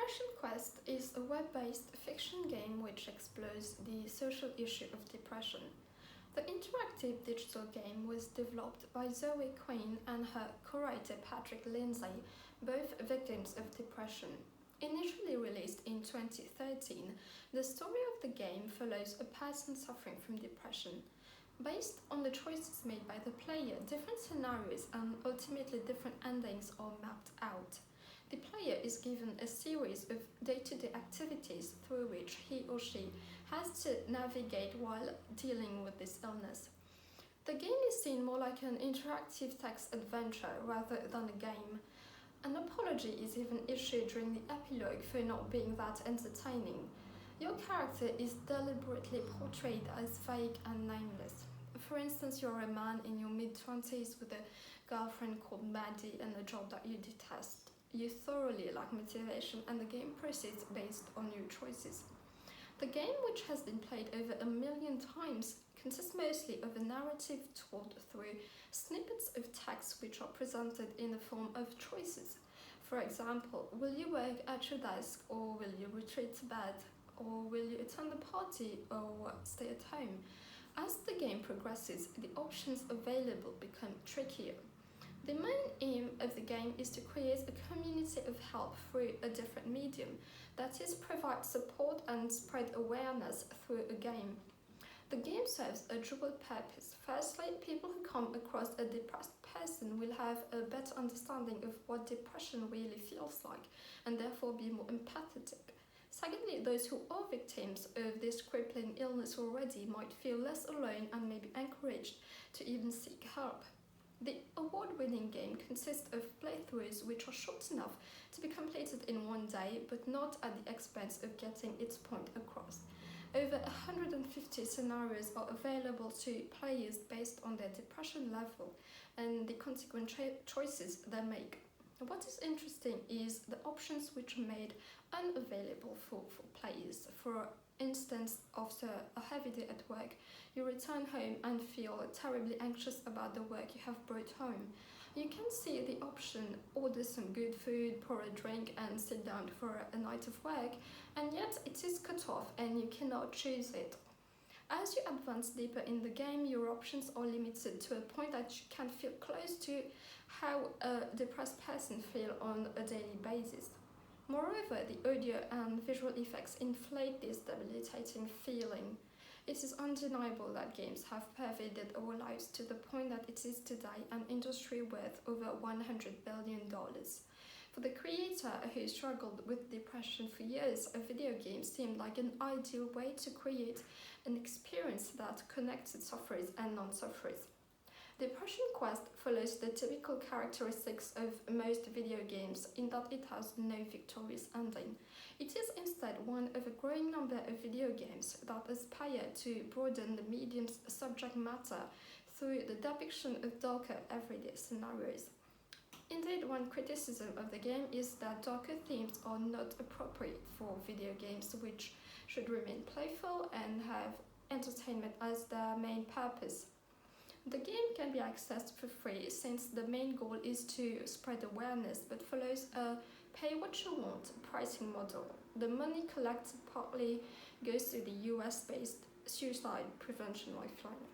Depression Quest is a web-based fiction game which explores the social issue of depression. The interactive digital game was developed by Zoe Quinn and her co-writer Patrick Lindsay, both victims of depression. Initially released in 2013, the story of the game follows a person suffering from depression. Based on the choices made by the player, different scenarios and ultimately different endings are mapped out. The player is given a series of day-to-day activities through which he or she has to navigate while dealing with this illness. The game is seen more like an interactive text adventure rather than a game. An apology is even issued during the epilogue for not being that entertaining. Your character is deliberately portrayed as vague and nameless. For instance, you're a man in your mid-20s with a girlfriend called Maddie and a job that you detest. You thoroughly lack motivation and the game proceeds based on your choices. The game, which has been played over 1 million times, consists mostly of a narrative told through snippets of text which are presented in the form of choices. For example, will you work at your desk, or will you retreat to bed, or will you attend a party or stay at home? As the game progresses, the options available become trickier. The main aim of the game is to create a community of help through a different medium, that is, provide support and spread awareness through a game. The game serves a dual purpose. Firstly, people who come across a depressed person will have a better understanding of what depression really feels like and therefore be more empathetic. Secondly, those who are victims of this crippling illness already might feel less alone and may be encouraged to even seek help. The award-winning game consists of playthroughs which are short enough to be completed in one day, but not at the expense of getting its point across. Over 150 scenarios are available to players based on their depression level and the consequent choices they make. What is interesting is the options which are made unavailable for players. For instance, after a heavy day at work, you return home and feel terribly anxious about the work you have brought home. You can see the option order some good food, pour a drink and sit down for a night of work, and yet it is cut off and you cannot choose it. As you advance deeper in the game, your options are limited to a point that you can feel close to how a depressed person feels on a daily basis. Moreover, the audio and visual effects inflate this debilitating feeling. It is undeniable that games have pervaded our lives to the point that it is today an industry worth over $100 billion. For the creator who struggled with depression for years, a video game seemed like an ideal way to create an experience that connected sufferers and non-sufferers. Depression Quest follows the typical characteristics of most video games in that it has no victorious ending. It is instead one of a growing number of video games that aspire to broaden the medium's subject matter through the depiction of darker everyday scenarios. Indeed, one criticism of the game is that darker themes are not appropriate for video games, which should remain playful and have entertainment as their main purpose. The game can be accessed for free since the main goal is to spread awareness, but follows a pay what you want pricing model. The money collected partly goes to the US-based Suicide Prevention Lifeline.